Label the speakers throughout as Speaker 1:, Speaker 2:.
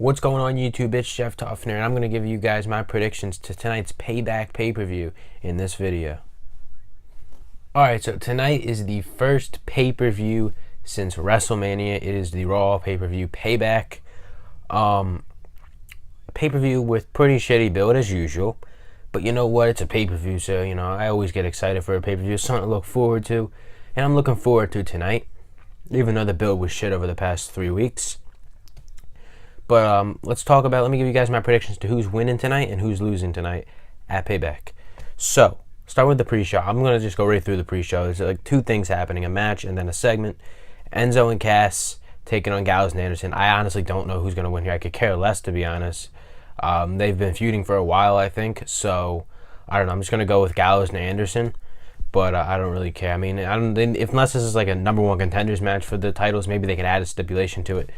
Speaker 1: What's going on YouTube? It's Jeff Tuffner, and I'm going to give you guys my predictions to tonight's Payback pay-per-view in this video. Alright, so tonight is the first pay-per-view since WrestleMania. It is the Raw pay-per-view Payback. Pay-per-view with pretty shitty build as usual. But you know what? It's a pay-per-view, so I always get excited for a pay-per-view. Something to look forward to. And I'm looking forward to tonight. Even though the build was shit over the past 3 weeks. But let me give you guys my predictions to who's winning tonight and who's losing tonight at Payback. So, start with the pre-show. I'm going to just go right through the pre-show. There's like two things happening, a match and then a segment. Enzo and Cass taking on Gallows and Anderson. I honestly don't know who's going to win here. I could care less, to be honest. They've been feuding for a while, I think. So, I don't know. I'm just going to go with Gallows and Anderson. But I don't really care. I mean, unless this is like a number one contenders match for the titles, maybe they could add a stipulation to it.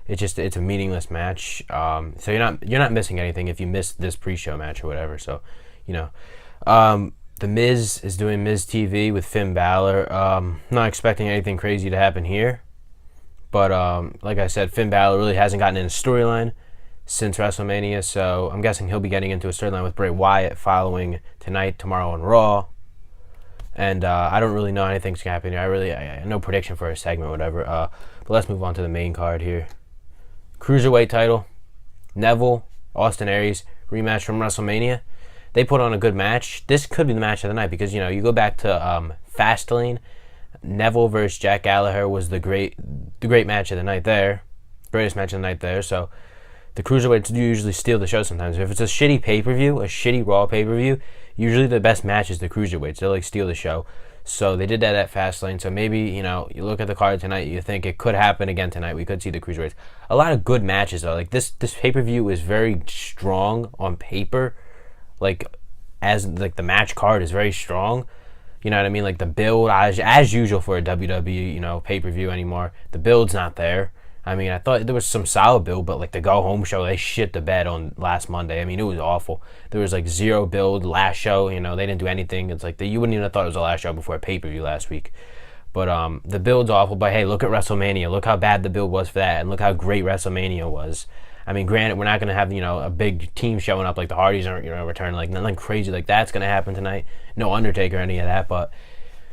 Speaker 1: It's a meaningless match. So you're not missing anything if you missed this pre-show match or whatever. So, The Miz is doing Miz TV with Finn Balor. Not expecting anything crazy to happen here. But like I said, Finn Balor really hasn't gotten in a storyline since WrestleMania. So I'm guessing he'll be getting into a storyline with Bray Wyatt following tomorrow on Raw. And I don't really know anything's going to happen here. I have no prediction for a segment or whatever. But let's move on to the main card here. Cruiserweight title, Neville, Austin Aries, rematch from WrestleMania. They put on a good match. This could be the match of the night because, you go back to Fastlane. Neville versus Jack Gallagher was the great match of the night there. Greatest match of the night there. So the Cruiserweights do usually steal the show sometimes. If it's a shitty pay-per-view, a shitty Raw pay-per-view, usually the best match is the Cruiserweights. They'll steal the show. So they did that at Fastlane. So maybe, you look at the card tonight, you think it could happen again tonight. We could see the Cruiserweights. A lot of good matches, though. Like, this pay-per-view is very strong on paper. The match card is very strong. You know what I mean? Like, the build, as usual for a WWE, pay-per-view anymore, the build's not there. I mean, I thought there was some solid build, but the go-home show, they shit the bed on last Monday. I mean, it was awful. There was zero build last show. They didn't do anything. It's you wouldn't even have thought it was the last show before a pay-per-view last week. But the build's awful. But hey, look at WrestleMania. Look how bad the build was for that, and look how great WrestleMania was. I mean, granted, we're not gonna have a big team showing up like the Hardys aren't returning. Nothing crazy like that's gonna happen tonight. No Undertaker or any of that. But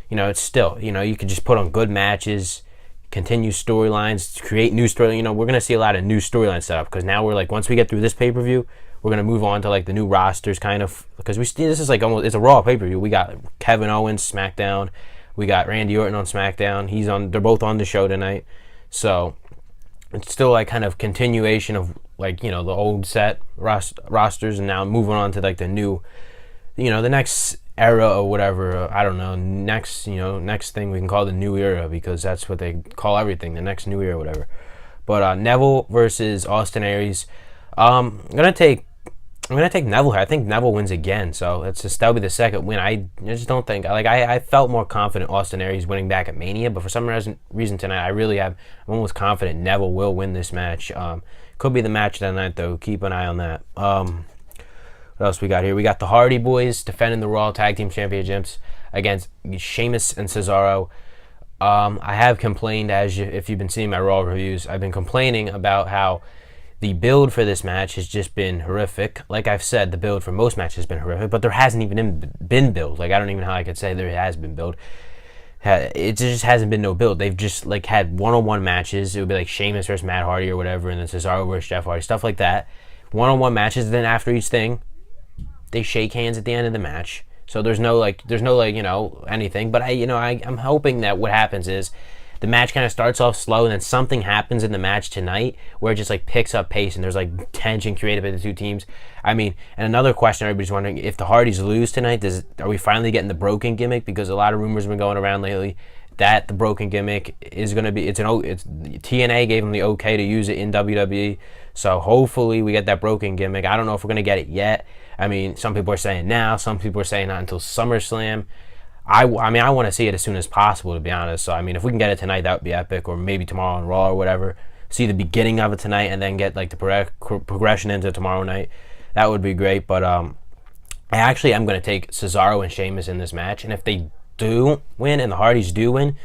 Speaker 1: it's still you could just put on good matches. Continue storylines, create new story. We're gonna see a lot of new storylines set up because now we're once we get through this pay per view, we're gonna move on to the new rosters kind of because this is almost it's a Raw pay per view. We got Kevin Owens SmackDown, we got Randy Orton on SmackDown. They're both on the show tonight, so it's still kind of continuation of the old set rosters, and now moving on to the new, the next era or whatever. I don't know. Next thing we can call the new era because that's what they call everything, the next new era or whatever. But Neville versus Austin Aries. I'm gonna take Neville here. I think Neville wins again, so that'll be the second win. I just don't think I felt more confident Austin Aries winning back at Mania, but for some reason tonight I'm almost confident Neville will win this match. Could be the match of the night though. Keep an eye on that. What else we got here? We got the Hardy Boys defending the Raw Tag Team Championships against Sheamus and Cesaro. I have complained, if you've been seeing my Raw reviews, I've been complaining about how the build for this match has just been horrific. Like I've said, the build for most matches has been horrific, but there hasn't even been build. I don't even know how I could say there has been build. It just hasn't been no build. They've just had one-on-one matches. It would be Sheamus versus Matt Hardy or whatever, and then Cesaro versus Jeff Hardy, stuff like that. One-on-one matches, and then after each thing, they shake hands at the end of the match. So there's no anything. But I'm hoping that what happens is the match kind of starts off slow and then something happens in the match tonight where it just picks up pace and there's tension created by the two teams. I mean, and another question everybody's wondering, if the Hardys lose tonight, are we finally getting the broken gimmick? Because a lot of rumors have been going around lately that the broken gimmick is going to be, TNA gave them the okay to use it in WWE. So hopefully we get that broken gimmick. I don't know if we're going to get it yet. I mean, some people are saying now, some people are saying not until SummerSlam. I want to see it as soon as possible, to be honest. So, if we can get it tonight, that would be epic, or maybe tomorrow on Raw or whatever. See the beginning of it tonight and then get the progression into tomorrow night. That would be great. But I actually am going to take Cesaro and Sheamus in this match. And if they do win and the Hardys do win,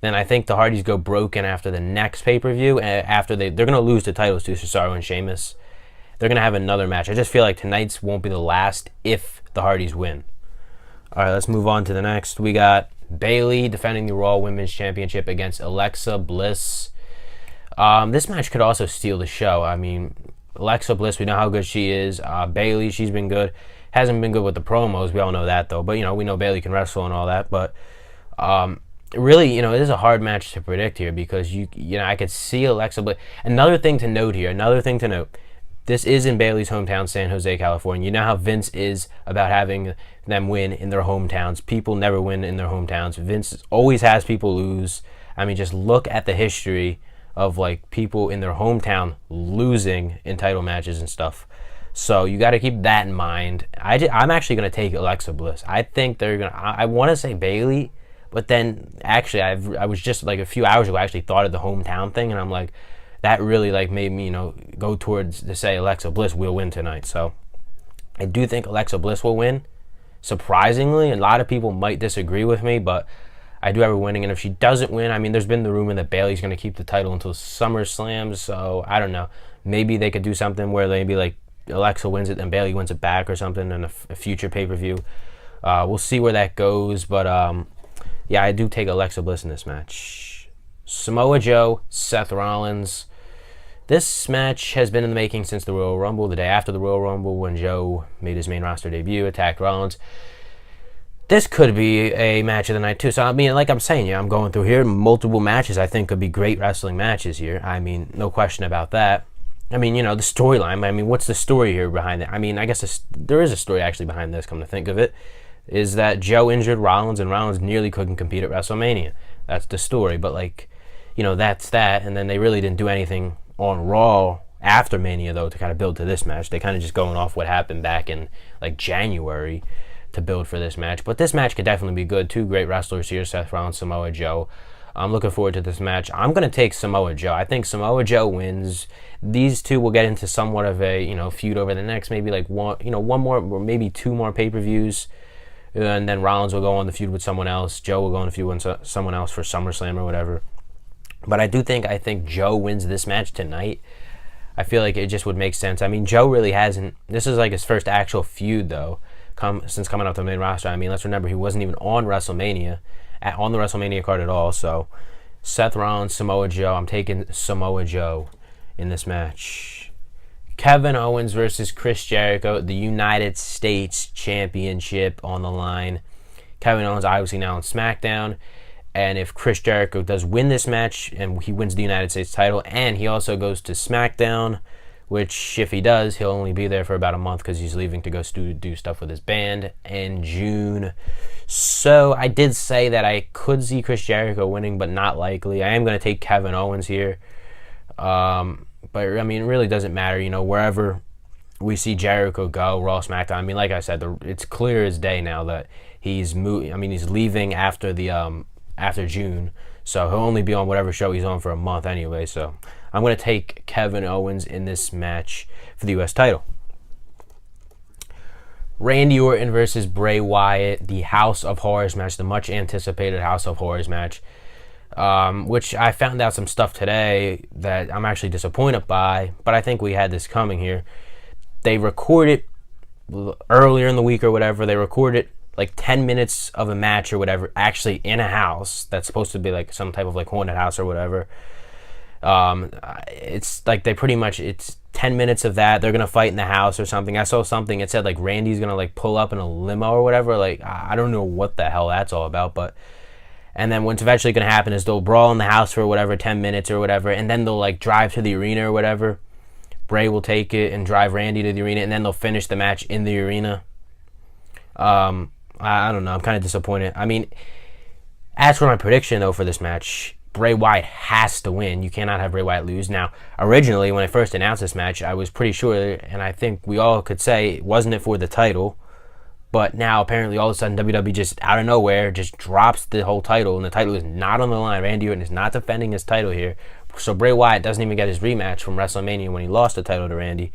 Speaker 1: then I think the Hardys go broken after the next pay-per-view. After they're going to lose the titles to Cesaro and Sheamus. They're going to have another match. I just feel like tonight's won't be the last if the Hardys win. All right, let's move on to the next. We got Bayley defending the Raw Women's Championship against Alexa Bliss. This match could also steal the show. I mean, Alexa Bliss, we know how good she is. Bayley, she's been good. Hasn't been good with the promos. We all know that, though. But, we know Bayley can wrestle and all that. But really, it is a hard match to predict here because, I could see Alexa Bliss. Another thing to note. This is in Bayley's hometown, San Jose, California. You know how Vince is about having them win in their hometowns. People never win in their hometowns. Vince always has people lose. I mean, just look at the history of people in their hometown losing in title matches and stuff. So you got to keep that in mind. I'm actually going to take Alexa Bliss. I think they're going to... I want to say Bayley, but then actually I was just a few hours ago I actually thought of the hometown thing, and I'm like... That really made me, go towards to say Alexa Bliss will win tonight. So I do think Alexa Bliss will win. Surprisingly, a lot of people might disagree with me, but I do have her winning. And if she doesn't win, I mean, there's been the rumor that Bayley's going to keep the title until SummerSlam. So I don't know. Maybe they could do something where maybe Alexa wins it and Bayley wins it back or something in a future pay-per-view. We'll see where that goes. But yeah, I do take Alexa Bliss in this match. Samoa Joe, Seth Rollins. This match has been in the making since the Royal Rumble, the day after the Royal Rumble when Joe made his main roster debut, attacked Rollins. This could be a match of the night too. So, I mean, like I'm saying, I'm going through here, multiple matches I think could be great wrestling matches here. I mean, no question about that. I mean, the storyline. I mean, what's the story here behind it? I mean, I guess there is a story actually behind this, come to think of it, is that Joe injured Rollins and Rollins nearly couldn't compete at WrestleMania. That's the story. But, that's that. And then they really didn't do anything on Raw after Mania, though, to kind of build to this match. They kind of just going off what happened back in, January to build for this match. But this match could definitely be good. Two great wrestlers here, Seth Rollins, Samoa Joe. I'm looking forward to this match. I'm going to take Samoa Joe. I think Samoa Joe wins. These two will get into somewhat of a, feud over the next maybe one more or maybe two more pay-per-views. And then Rollins will go on the feud with someone else. Joe will go on the feud with someone else for SummerSlam or whatever. But I think Joe wins this match tonight. I feel like it just would make sense. I mean, Joe really hasn't... This is his first actual feud, though, since coming up to the main roster. I mean, let's remember, he wasn't even on WrestleMania, on the WrestleMania card at all. So, Seth Rollins, Samoa Joe. I'm taking Samoa Joe in this match. Kevin Owens versus Chris Jericho, the United States Championship on the line. Kevin Owens obviously now on SmackDown. And if Chris Jericho does win this match and he wins the United States title and he also goes to SmackDown, which if he does, he'll only be there for about a month because he's leaving to go do stuff with his band in June. So I did say that I could see Chris Jericho winning, but not likely. I am going to take Kevin Owens here. But I mean, it really doesn't matter, wherever we see Jericho go, Raw, SmackDown. I mean, like I said, it's clear as day now that he's leaving after after June, so he'll only be on whatever show he's on for a month anyway. So I'm going to take Kevin Owens in this match for the U.S. title. Randy Orton versus Bray Wyatt, the House of Horrors match, the much anticipated House of Horrors match, which I found out some stuff today that I'm actually disappointed by, but I think we had this coming here. They recorded earlier in the week or whatever, they recorded 10 minutes of a match or whatever, actually in a house that's supposed to be some type of haunted house or whatever. It's they pretty much, it's 10 minutes of that. They're going to fight in the house or something. I saw something, it said Randy's going to pull up in a limo or whatever. I don't know what the hell that's all about, but... And then what's eventually going to happen is they'll brawl in the house for whatever, 10 minutes or whatever, and then they'll drive to the arena or whatever. Bray will take it and drive Randy to the arena, and then they'll finish the match in the arena. I don't know. I'm kind of disappointed. I mean, as for my prediction, though, for this match, Bray Wyatt has to win. You cannot have Bray Wyatt lose. Now, originally, when I first announced this match, I was pretty sure, and I think we all could say, wasn't it for the title? But now, apparently, all of a sudden, WWE just, out of nowhere, just drops the whole title, and the title is not on the line. Randy Orton is not defending his title here. So Bray Wyatt doesn't even get his rematch from WrestleMania when he lost the title to Randy.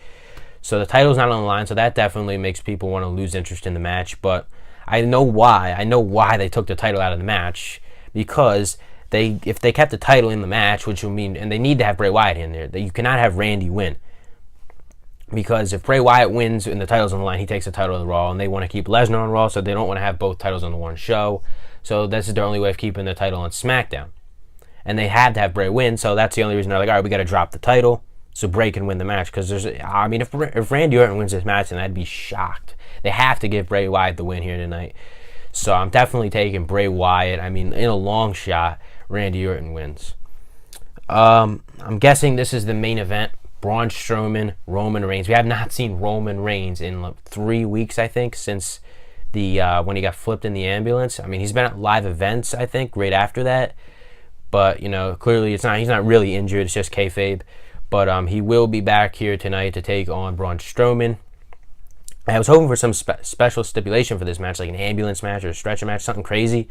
Speaker 1: So the title's not on the line, so that definitely makes people want to lose interest in the match. But I know why. I know why they took the title out of the match. Because if they kept the title in the match, which will mean, and they need to have Bray Wyatt in there, that you cannot have Randy win. Because if Bray Wyatt wins and the title's on the line, he takes the title of the Raw, and they want to keep Lesnar on Raw, so they don't want to have both titles on the one show. So this is their only way of keeping the title on SmackDown. And they had to have Bray win, so that's the only reason they're like, all right, we got to drop the title so Bray can win the match. Because if Randy Orton wins this match, then I'd be shocked. They have to give Bray Wyatt the win here tonight. So I'm definitely taking Bray Wyatt. I mean, in a long shot, Randy Orton wins. I'm guessing this is the main event. Braun Strowman, Roman Reigns. We have not seen Roman Reigns in like 3 weeks, I think, since the when he got flipped in the ambulance. I mean, he's been at live events, I think, right after that. But, clearly he's not really injured. It's just kayfabe. But he will be back here tonight to take on Braun Strowman. I was hoping for some special stipulation for this match, like an ambulance match or a stretcher match, something crazy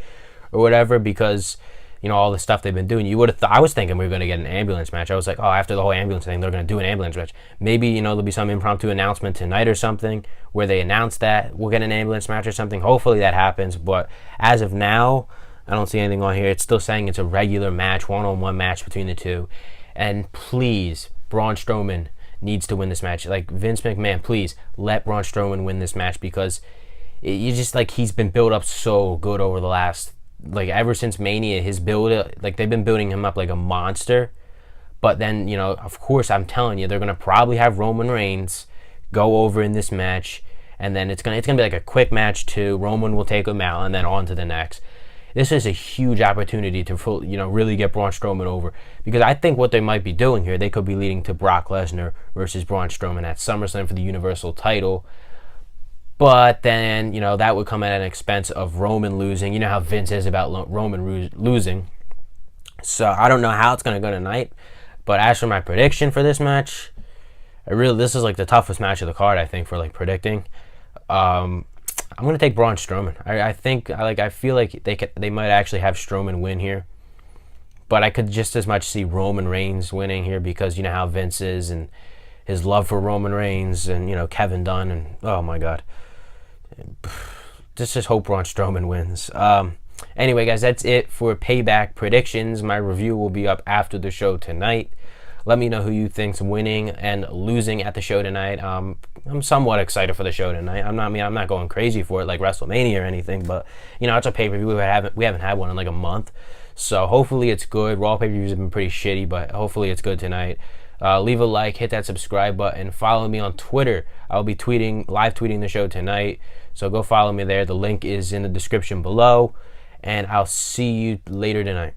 Speaker 1: or whatever, because, all the stuff they've been doing. You would have I was thinking we were going to get an ambulance match. I was like, oh, after the whole ambulance thing, they're going to do an ambulance match. Maybe, there'll be some impromptu announcement tonight or something where they announce that we'll get an ambulance match or something. Hopefully that happens. But as of now, I don't see anything on here. It's still saying it's a regular match, one-on-one match between the two. And please, Braun Strowman needs to win this match. Like, Vince McMahon, please let Braun Strowman win this match, because he's been built up so good over the last, ever since Mania, his build, they've been building him up like a monster. But then, of course, I'm telling you, they're going to probably have Roman Reigns go over in this match, and then it's gonna be like a quick match too. Roman will take him out, and then on to the next. This is a huge opportunity to, really get Braun Strowman over, because I think what they might be doing here, they could be leading to Brock Lesnar versus Braun Strowman at SummerSlam for the Universal title. But then, that would come at an expense of Roman losing. You know how Vince is about Roman losing. So I don't know how it's going to go tonight. But as for my prediction for this match, this is like the toughest match of the card, I think, for predicting. I'm going to take Braun Strowman. I feel like they might actually have Strowman win here. But I could just as much see Roman Reigns winning here, because you know how Vince is and his love for Roman Reigns and, Kevin Dunn, and oh my God. Just hope Braun Strowman wins. Anyway, guys, that's it for Payback predictions. My review will be up after the show tonight. Let me know who you think's winning and losing at the show tonight. I'm somewhat excited for the show tonight. I'm not going crazy for it like WrestleMania or anything, but it's a pay-per-view. We haven't had one in like a month, so hopefully it's good. Raw pay-per-views have been pretty shitty, but hopefully it's good tonight. Leave a like, hit that subscribe button, follow me on Twitter. I'll be live tweeting the show tonight, so go follow me there. The link is in the description below, and I'll see you later tonight.